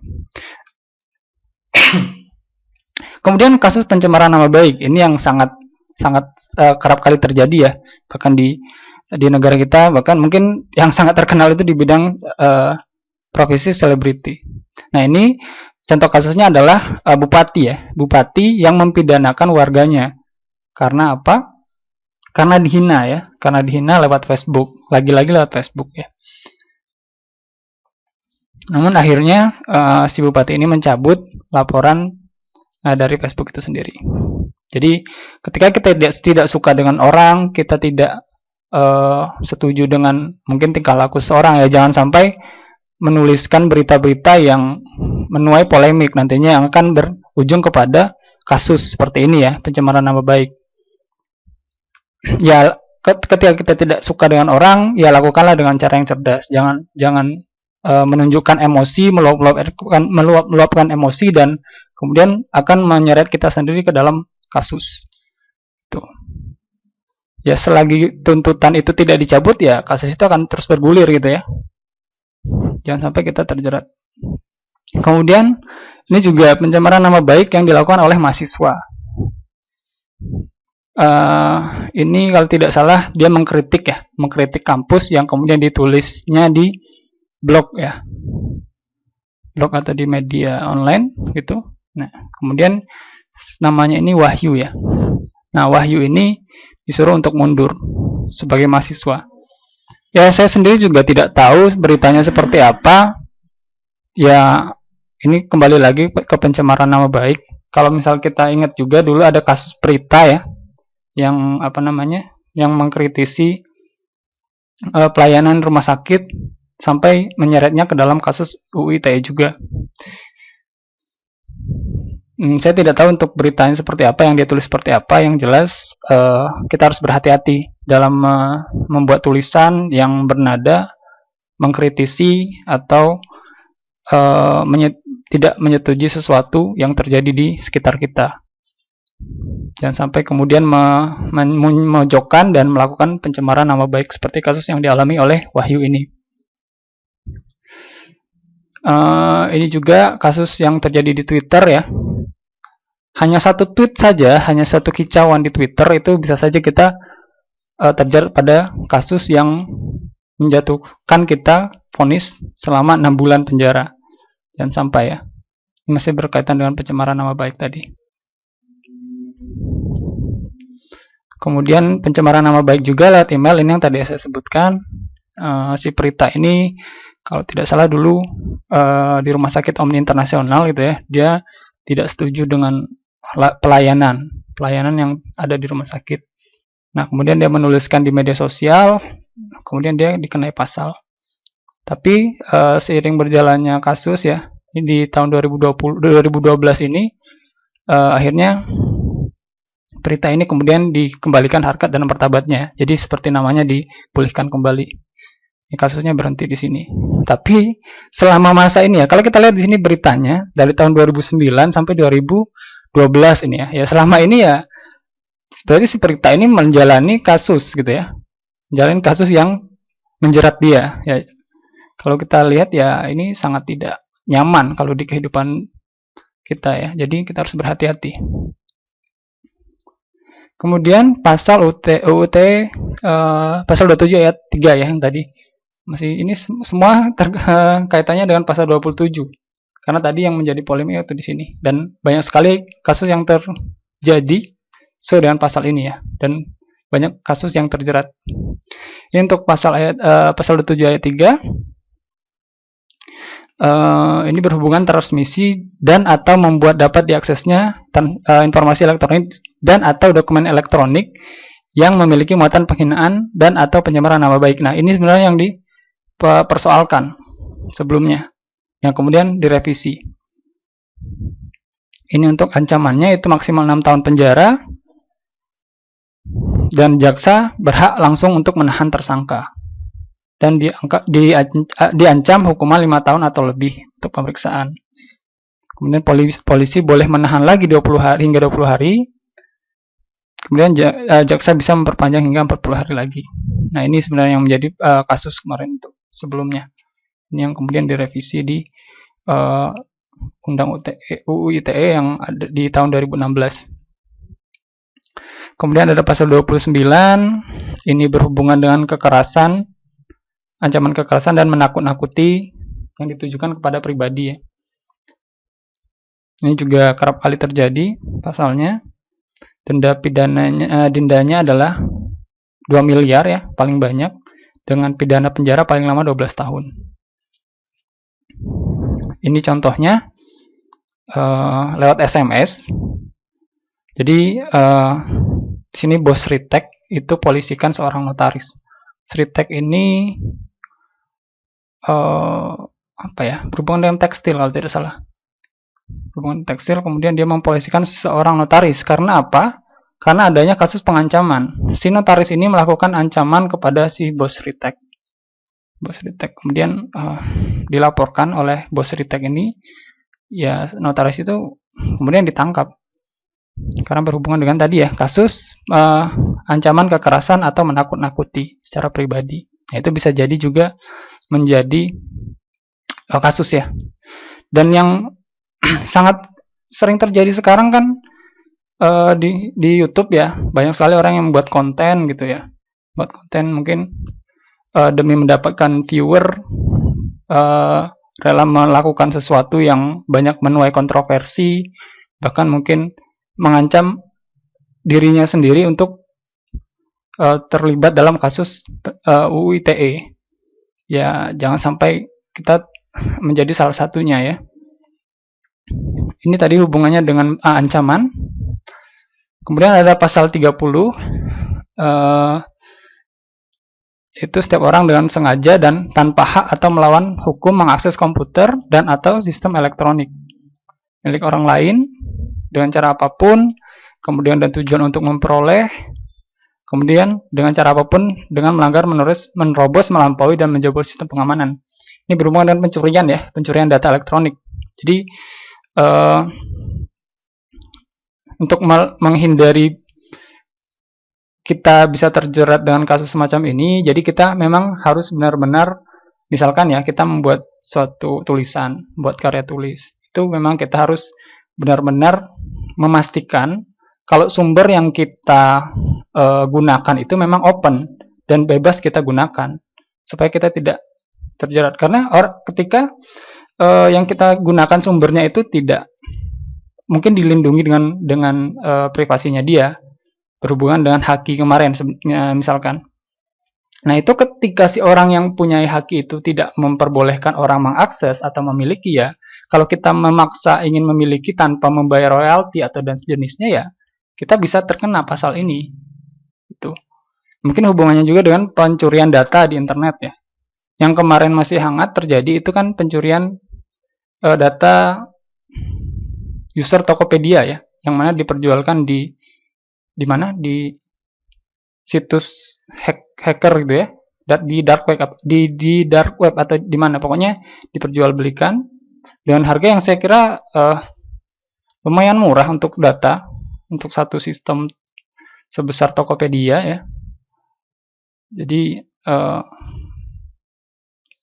Kemudian kasus pencemaran nama baik, ini yang sangat kerap kali terjadi ya, bahkan di negara kita, bahkan mungkin yang sangat terkenal itu di bidang profesi selebriti. Nah, ini contoh kasusnya adalah bupati ya, bupati yang mempidanakan warganya. Karena apa? Karena dihina ya, karena dihina lewat Facebook, lagi-lagi lewat Facebook ya. Namun akhirnya si bupati ini mencabut laporan dari Facebook itu sendiri. Jadi ketika kita tidak suka dengan orang, kita tidak setuju dengan mungkin tingkah laku seorang ya, jangan sampai menuliskan berita-berita yang menuai polemik nantinya yang akan berujung kepada kasus seperti ini ya, pencemaran nama baik. Ya, ketika kita tidak suka dengan orang, ya lakukanlah dengan cara yang cerdas. Jangan menunjukkan emosi, meluapkan emosi dan kemudian akan menyeret kita sendiri ke dalam kasus. Tuh. Ya, selagi tuntutan itu tidak dicabut, ya kasus itu akan terus bergulir gitu ya. Jangan sampai kita terjerat. Kemudian ini juga pencemaran nama baik yang dilakukan oleh mahasiswa. Ini kalau tidak salah dia mengkritik kampus yang kemudian ditulisnya di blog ya, blog atau di media online gitu. Nah, kemudian namanya ini Wahyu ya. Nah, Wahyu ini disuruh untuk mundur sebagai mahasiswa. Ya, saya sendiri juga tidak tahu beritanya seperti apa. Ya, ini kembali lagi ke pencemaran nama baik. Kalau misal kita ingat juga dulu ada kasus Prita ya, yang yang mengkritisi pelayanan rumah sakit sampai menyeretnya ke dalam kasus UU ITE juga. Saya tidak tahu untuk beritanya seperti apa, yang dia tulis seperti apa. Yang jelas kita harus berhati-hati dalam membuat tulisan yang bernada mengkritisi atau tidak menyetujui sesuatu yang terjadi di sekitar kita. Jangan sampai kemudian memojokkan dan melakukan pencemaran nama baik seperti kasus yang dialami oleh Wahyu ini. Ini juga kasus yang terjadi di Twitter ya. Hanya satu tweet saja, hanya satu kicauan di Twitter itu bisa saja kita terjerat pada kasus yang menjatuhkan kita vonis selama 6 bulan penjara. Jangan sampai ya. Ini masih berkaitan dengan pencemaran nama baik tadi. Kemudian pencemaran nama baik juga lewat email, ini yang tadi saya sebutkan. Si Prita ini kalau tidak salah dulu di Rumah Sakit Omni Internasional gitu ya, dia tidak setuju dengan pelayanan yang ada di rumah sakit. Nah, kemudian dia menuliskan di media sosial, kemudian dia dikenai pasal. Tapi seiring berjalannya kasus ya, ini di tahun 2012 ini akhirnya Prita ini kemudian dikembalikan harkat dan martabatnya. Jadi seperti namanya dipulihkan kembali. Ini kasusnya berhenti di sini. Tapi selama masa ini ya, kalau kita lihat di sini beritanya dari tahun 2009 sampai 2012 ini ya. Ya selama ini ya berarti si Prita ini menjalani kasus gitu ya. Menjalani kasus yang menjerat dia ya. Kalau kita lihat ya ini sangat tidak nyaman kalau di kehidupan kita ya. Jadi kita harus berhati-hati. Kemudian pasal UUT pasal 27 ayat 3 ya yang tadi. Masih ini semua kaitannya dengan pasal 27. Karena tadi yang menjadi polemik itu di sini dan banyak sekali kasus yang terjadi sesuai dengan pasal ini ya. Dan banyak kasus yang terjerat. Ini untuk pasal 27 ayat 3. Ini berhubungan transmisi dan atau membuat dapat diaksesnya informasi elektronik dan atau dokumen elektronik yang memiliki muatan penghinaan dan atau pencemaran nama baik. Nah, ini sebenarnya yang dipersoalkan sebelumnya, yang kemudian direvisi. Ini untuk ancamannya itu maksimal 6 tahun penjara dan jaksa berhak langsung untuk menahan tersangka. Dan diancam hukuman 5 tahun atau lebih untuk pemeriksaan. Kemudian polisi boleh menahan lagi 20 hari hingga 20 hari. Kemudian jaksa bisa memperpanjang hingga 40 hari lagi. Nah, ini sebenarnya yang menjadi kasus kemarin itu sebelumnya. Ini yang kemudian direvisi di Undang UU ITE yang ada di tahun 2016. Kemudian ada pasal 29, ini berhubungan dengan kekerasan, ancaman kekerasan dan menakut-nakuti yang ditujukan kepada pribadi ya. Ini juga kerap kali terjadi pasalnya. Dendanya adalah 2 miliar ya, paling banyak, dengan pidana penjara paling lama 12 tahun. Ini contohnya lewat SMS. Jadi di sini bos Ritek itu polisikan seorang notaris. Ritek ini berhubungan dengan tekstil kalau tidak salah. Berhubungan tekstil, kemudian dia mempolisikan seorang notaris. Karena apa? Karena adanya kasus pengancaman. Si notaris ini melakukan ancaman kepada si bos Ritek. Bos Ritek kemudian dilaporkan oleh bos Ritek ini, ya notaris itu kemudian ditangkap. Karena berhubungan dengan tadi ya, kasus ancaman kekerasan atau menakut-nakuti secara pribadi. Nah, itu bisa jadi juga menjadi kasus ya. Dan yang sangat sering terjadi sekarang kan di YouTube ya, banyak sekali orang yang membuat konten gitu ya. Buat konten mungkin demi mendapatkan viewer, rela melakukan sesuatu yang banyak menuai kontroversi, bahkan mungkin mengancam dirinya sendiri untuk terlibat dalam kasus UU ITE. Ya, jangan sampai kita menjadi salah satunya ya. Ini tadi hubungannya dengan ancaman. Kemudian ada pasal 30. Itu setiap orang dengan sengaja dan tanpa hak atau melawan hukum mengakses komputer dan atau sistem elektronik milik orang lain dengan cara apapun, kemudian dan tujuan untuk memperoleh, kemudian dengan cara apapun dengan melanggar, menerobos, melampaui, dan menjebol sistem pengamanan. Ini berhubungan dengan pencurian ya, pencurian data elektronik. Jadi untuk menghindari kita bisa terjerat dengan kasus semacam ini, jadi kita memang harus benar-benar, misalkan ya, kita membuat suatu tulisan, buat karya tulis, itu memang kita harus benar-benar memastikan kalau sumber yang kita gunakan itu memang open dan bebas kita gunakan, supaya kita tidak terjerat. Karena ketika yang kita gunakan sumbernya itu tidak mungkin dilindungi dengan privasinya dia, berhubungan dengan haki kemarin misalkan. Nah, itu ketika si orang yang punya haki itu tidak memperbolehkan orang mengakses atau memiliki ya, kalau kita memaksa ingin memiliki tanpa membayar royalti atau dan sejenisnya ya, kita bisa terkena pasal ini. Itu. Mungkin hubungannya juga dengan pencurian data di internet ya. Yang kemarin masih hangat terjadi itu kan pencurian data user Tokopedia ya, yang mana diperjualkan di mana, di situs hacker gitu ya, di dark web, di dark web atau di mana, pokoknya diperjualbelikan dengan harga yang saya kira lumayan murah untuk data, untuk satu sistem sebesar Tokopedia ya. Jadi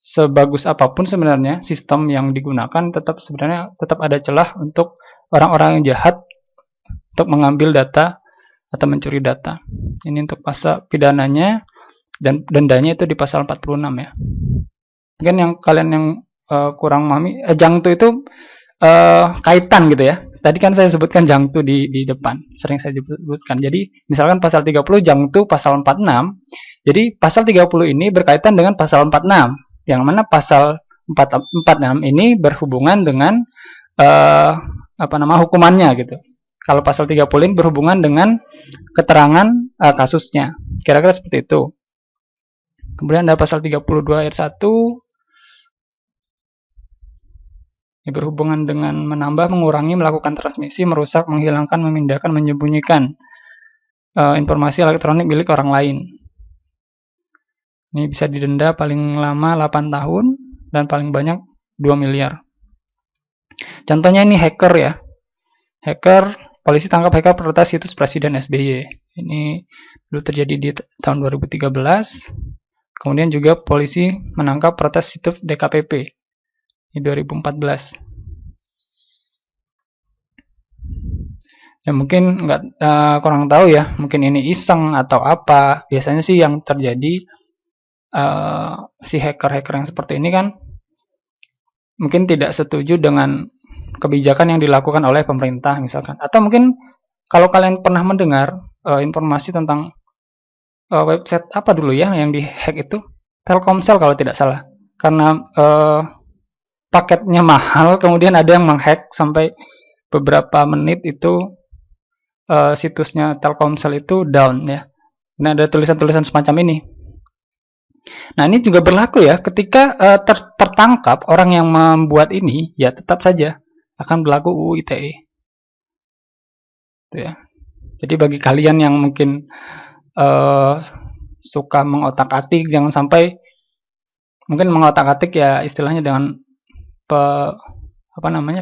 sebagus apapun sebenarnya sistem yang digunakan, sebenarnya tetap ada celah untuk orang-orang yang jahat untuk mengambil data atau mencuri data. Ini untuk pasal pidananya, dan dendanya itu di pasal 46 ya. Mungkin yang kalian yang kurang memahami, jangtu itu kaitan gitu ya, tadi kan saya sebutkan jangtu di depan, sering saya sebutkan. Jadi misalkan pasal 30 jangtu pasal 46. Jadi pasal 30 ini berkaitan dengan pasal 46, yang mana pasal 46 ini berhubungan dengan hukumannya gitu. Kalau pasal 30 ini berhubungan dengan keterangan kasusnya. Kira-kira seperti itu. Kemudian ada pasal 32 ayat 1. Ini berhubungan dengan menambah, mengurangi, melakukan transmisi, merusak, menghilangkan, memindahkan, menyembunyikan informasi elektronik milik orang lain. Ini bisa didenda paling lama 8 tahun dan paling banyak 2 miliar. Contohnya ini hacker ya. Hacker, polisi tangkap hacker peretas situs Presiden SBY. Ini dulu terjadi di tahun 2013. Kemudian juga polisi menangkap peretas situs DKPP. Ini 2014. Ya mungkin kurang tahu ya, mungkin ini iseng atau apa. Biasanya sih yang terjadi si hacker-hacker yang seperti ini kan mungkin tidak setuju dengan kebijakan yang dilakukan oleh pemerintah misalkan. Atau mungkin kalau kalian pernah mendengar informasi tentang website apa dulu ya yang dihack itu, Telkomsel kalau tidak salah. Karena paketnya mahal, kemudian ada yang menghack sampai beberapa menit itu situsnya Telkomsel itu down ya. Nah, ada tulisan-tulisan semacam ini. Nah, ini juga berlaku ya, ketika tertangkap orang yang membuat ini, ya tetap saja akan berlaku UU ITE. Itu ya. Jadi bagi kalian yang mungkin suka mengotak-atik, jangan sampai mungkin mengotak-atik ya istilahnya dengan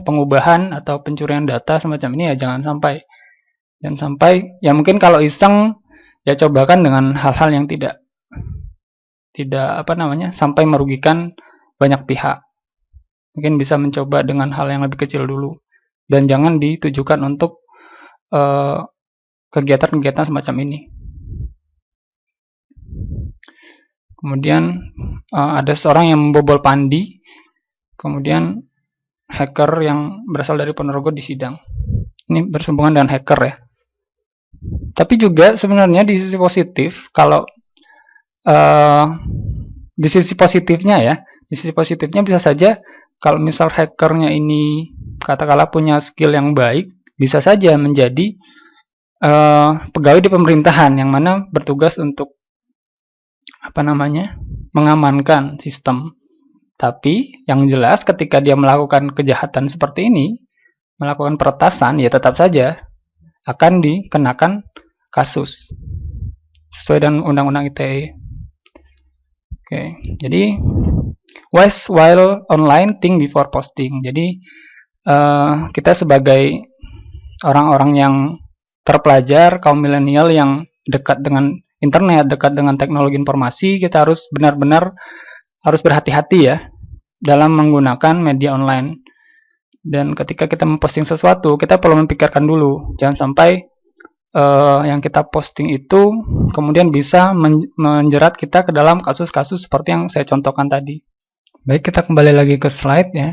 pengubahan atau pencurian data semacam ini ya jangan sampai ya mungkin kalau iseng ya cobakan dengan hal-hal yang tidak sampai merugikan banyak pihak. Mungkin bisa mencoba dengan hal yang lebih kecil dulu dan jangan ditujukan untuk kegiatan-kegiatan semacam ini. Kemudian ada seorang yang membobol pandi, kemudian hacker yang berasal dari Ponorogo disidang. Ini bersambungan dengan hacker ya. Tapi juga sebenarnya di sisi positif, kalau di sisi positifnya bisa saja kalau misal hackernya ini katakanlah punya skill yang baik, bisa saja menjadi pegawai di pemerintahan yang mana bertugas untuk mengamankan sistem. Tapi yang jelas ketika dia melakukan kejahatan seperti ini, melakukan peretasan, ya tetap saja akan dikenakan kasus sesuai dengan Undang-Undang ITE. Oke, jadi wise while online, think before posting. Jadi kita sebagai orang-orang yang terpelajar, kaum milenial yang dekat dengan internet, dekat dengan teknologi informasi, kita harus benar-benar harus berhati-hati ya dalam menggunakan media online. Dan ketika kita memposting sesuatu, kita perlu memikirkan dulu, jangan sampai yang kita posting itu kemudian bisa menjerat kita ke dalam kasus-kasus seperti yang saya contohkan tadi. Baik, kita kembali lagi ke slide ya.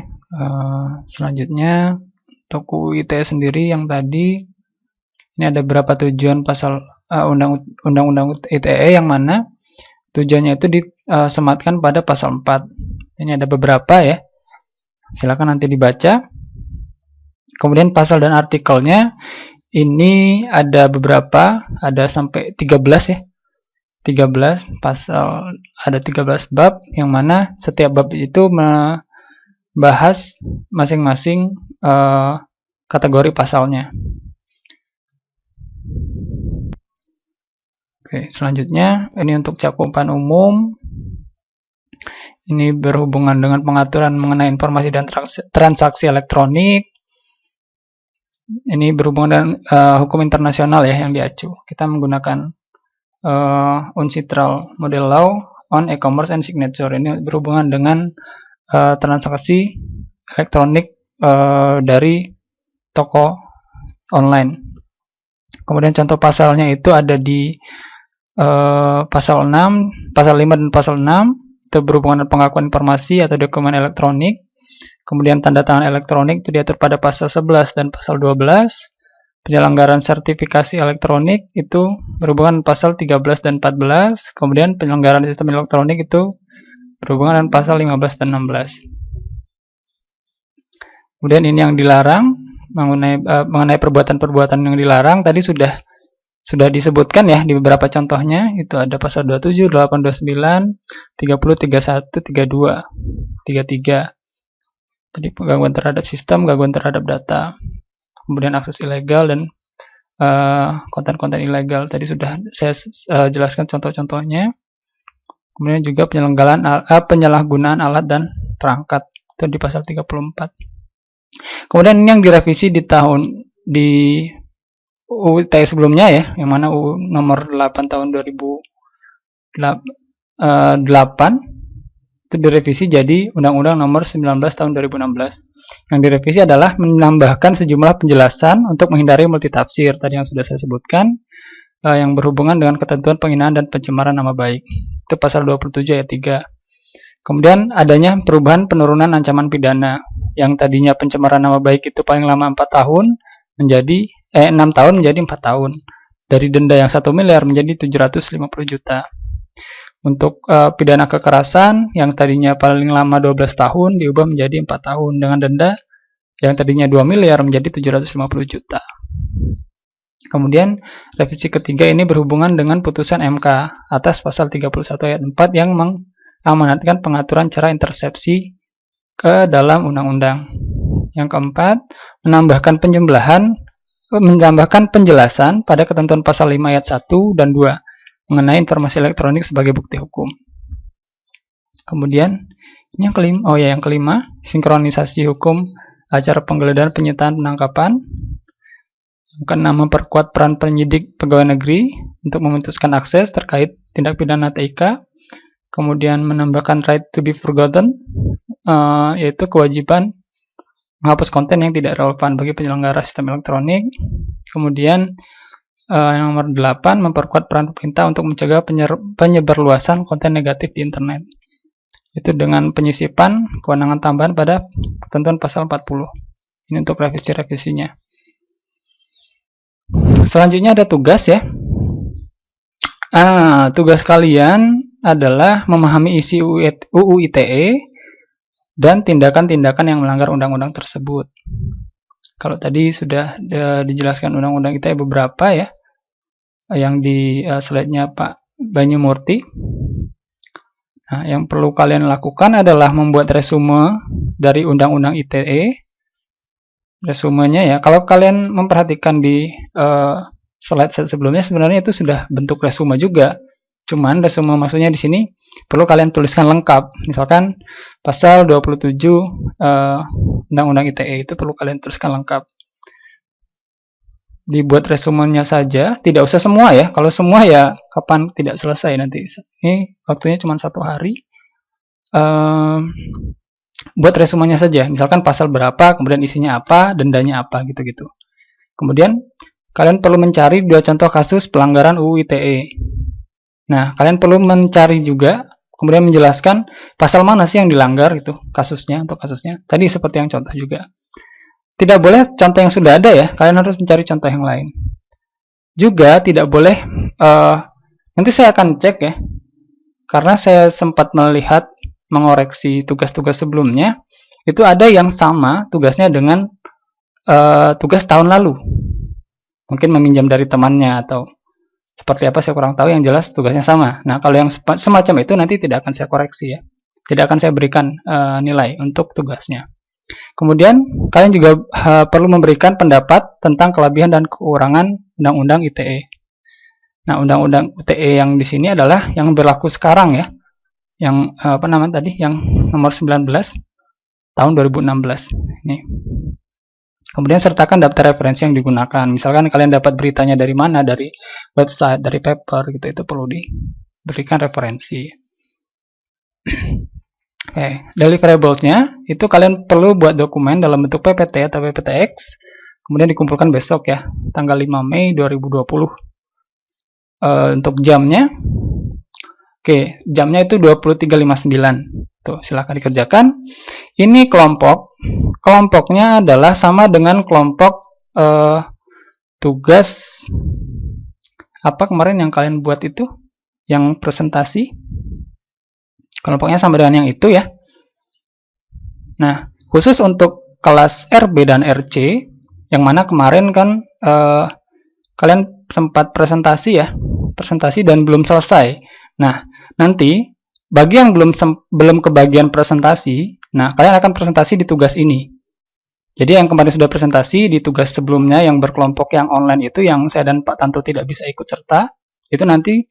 Selanjutnya untuk UU ITE sendiri yang tadi, ini ada beberapa tujuan pasal Undang-Undang ITE yang mana tujuannya itu disematkan pada pasal 4. Ini ada beberapa ya. Silakan nanti dibaca. Kemudian pasal dan artikelnya ini ada beberapa, ada sampai 13 ya. 13 pasal, ada 13 bab yang mana setiap bab itu membahas masing-masing kategori pasalnya. Oke, selanjutnya ini untuk cakupan umum. Ini berhubungan dengan pengaturan mengenai informasi dan transaksi elektronik. Ini berhubungan dengan hukum internasional ya yang diacu. Kita menggunakan UNCITRAL Model Law on E-commerce and Signature. Ini berhubungan dengan transaksi elektronik dari toko online. Kemudian contoh pasalnya itu ada di pasal 6, pasal 5 dan pasal 6, itu berhubungan dengan pengakuan informasi atau dokumen elektronik. Kemudian tanda tangan elektronik itu diatur pada pasal 11 dan pasal 12. Penyelenggaraan sertifikasi elektronik itu berhubungan pasal 13 dan 14. Kemudian penyelenggaraan sistem elektronik itu berhubungan dengan pasal 15 dan 16. Kemudian ini yang dilarang, mengenai perbuatan-perbuatan yang dilarang tadi sudah disebutkan ya di beberapa contohnya. Itu ada pasal 27, 8, 29, 30, 31, 32, 33. Jadi gangguan terhadap sistem, gangguan terhadap data, kemudian akses ilegal dan konten-konten ilegal. Tadi sudah saya jelaskan contoh-contohnya. Kemudian juga penyalahgunaan alat dan perangkat itu di pasal 34. Kemudian ini yang direvisi di UU ITE sebelumnya ya, yang mana UU nomor 8 tahun 2008 itu direvisi jadi Undang-Undang nomor 19 tahun 2016. Yang direvisi adalah menambahkan sejumlah penjelasan untuk menghindari multitafsir tadi yang sudah saya sebutkan, yang berhubungan dengan ketentuan penghinaan dan pencemaran nama baik. Itu pasal 27 ayat 3. Kemudian adanya perubahan penurunan ancaman pidana yang tadinya pencemaran nama baik itu paling lama 4 tahun menjadi 6 tahun menjadi 4 tahun. Dari denda yang 1 miliar menjadi 750 juta. Untuk pidana kekerasan yang tadinya paling lama 12 tahun diubah menjadi 4 tahun dengan denda yang tadinya 2 miliar menjadi 750 juta. Kemudian revisi ketiga ini berhubungan dengan putusan MK atas pasal 31 ayat 4 yang mengamanatkan pengaturan cara intersepsi ke dalam undang-undang. Yang keempat, menambahkan penjelasan pada ketentuan pasal 5 ayat 1 dan 2 mengenai informasi elektronik sebagai bukti hukum. Kemudian ini yang kelima, sinkronisasi hukum acara penggeledahan, penyitaan, penangkapan. Yang keenam, memperkuat peran penyidik pegawai negeri untuk memutuskan akses terkait tindak pidana TIK. Kemudian menambahkan right to be forgotten, yaitu kewajiban menghapus konten yang tidak relevan bagi penyelenggara sistem elektronik. Kemudian yang nomor 8, memperkuat peran pemerintah untuk mencegah penyebarluasan konten negatif di internet. Itu dengan penyisipan kewenangan tambahan pada ketentuan pasal 40. Ini untuk revisi-revisinya. Selanjutnya ada tugas ya. Tugas kalian adalah memahami isi UU ITE dan tindakan-tindakan yang melanggar undang-undang tersebut. Kalau tadi sudah dijelaskan undang-undang ITE beberapa ya, yang di slide-nya Pak Banyumurti. Nah, yang perlu kalian lakukan adalah membuat resume dari undang-undang ITE. Resumenya ya, kalau kalian memperhatikan di slide sebelumnya sebenarnya itu sudah bentuk resume juga. Cuman resume maksudnya di sini perlu kalian tuliskan lengkap. Misalkan pasal 27 Undang-Undang ITE itu perlu kalian tuliskan lengkap. Dibuat resumenya saja, tidak usah semua ya. Kalau semua ya kapan tidak selesai nanti. Ini waktunya cuma 1 hari. Buat resumenya saja. Misalkan pasal berapa, kemudian isinya apa, dendanya apa, gitu-gitu. Kemudian kalian perlu mencari 2 contoh kasus pelanggaran UU ITE. Nah, kalian perlu mencari juga, kemudian menjelaskan pasal mana sih yang dilanggar itu kasusnya, untuk kasusnya. Tadi seperti yang contoh juga. Tidak boleh contoh yang sudah ada ya, kalian harus mencari contoh yang lain. Juga tidak boleh, nanti saya akan cek ya, karena saya sempat melihat, mengoreksi tugas-tugas sebelumnya, itu ada yang sama tugasnya dengan tugas tahun lalu. Mungkin meminjam dari temannya atau seperti apa saya kurang tahu, yang jelas tugasnya sama. Nah, kalau yang semacam itu nanti tidak akan saya koreksi ya. Tidak akan saya berikan nilai untuk tugasnya. Kemudian, kalian juga perlu memberikan pendapat tentang kelebihan dan kekurangan Undang-Undang ITE. Nah, Undang-Undang ITE yang di sini adalah yang berlaku sekarang ya. Yang yang nomor 19 tahun 2016. Ini. Kemudian sertakan daftar referensi yang digunakan. Misalkan kalian dapat beritanya dari mana, dari website, dari paper, gitu, itu perlu diberikan referensi. Oke, deliverable-nya itu kalian perlu buat dokumen dalam bentuk PPT atau PPTX, kemudian dikumpulkan besok ya, tanggal 5 Mei 2020. Untuk jamnya, Oke, jamnya itu 23.59. Tuh, silakan dikerjakan. Ini kelompoknya adalah sama dengan kelompok tugas apa kemarin yang kalian buat itu, yang presentasi. Kelompoknya sama dengan yang itu ya. Nah, khusus untuk kelas RB dan RC, yang mana kemarin kan kalian sempat presentasi dan belum selesai. Nah, nanti bagi yang belum kebagian presentasi, nah kalian akan presentasi di tugas ini. Jadi yang kemarin sudah presentasi di tugas sebelumnya yang berkelompok yang online itu, yang saya dan Pak Tanto tidak bisa ikut serta, itu nanti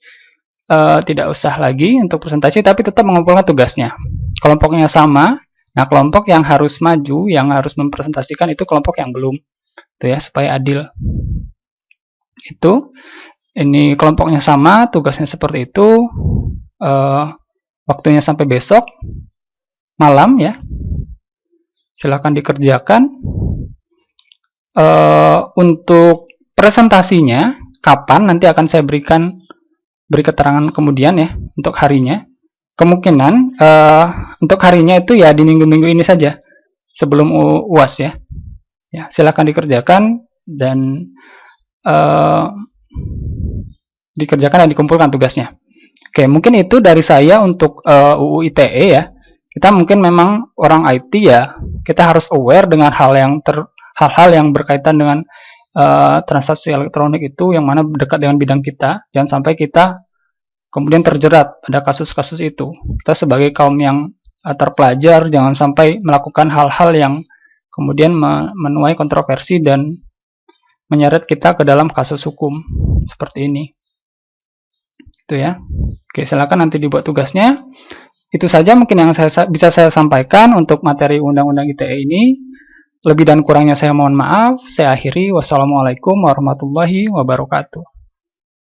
tidak usah lagi untuk presentasi, tapi tetap mengumpulkan tugasnya. Kelompoknya sama. Nah, kelompok yang harus maju, yang harus mempresentasikan itu kelompok yang belum, itu ya, supaya adil. Itu, ini kelompoknya sama, tugasnya seperti itu. Waktunya sampai besok malam ya. Silakan dikerjakan. Untuk presentasinya kapan nanti akan saya beri keterangan kemudian ya, untuk harinya. Kemungkinan untuk harinya itu ya di minggu-minggu ini saja sebelum UAS ya. Ya, silakan dikerjakan dan dikerjakan dan dikumpulkan tugasnya. Oke, mungkin itu dari saya untuk UU ITE ya. Kita mungkin memang orang IT ya, kita harus aware dengan hal-hal yang berkaitan dengan transaksi elektronik itu, yang mana dekat dengan bidang kita. Jangan sampai kita kemudian terjerat pada kasus-kasus itu. Kita sebagai kaum yang terpelajar, jangan sampai melakukan hal-hal yang kemudian menuai kontroversi dan menyeret kita ke dalam kasus hukum seperti ini. Itu ya. Oke, silakan nanti dibuat tugasnya. Itu saja mungkin yang bisa saya sampaikan untuk materi Undang-Undang ITE ini. Lebih dan kurangnya saya mohon maaf. Saya akhiri. Wassalamualaikum warahmatullahi wabarakatuh.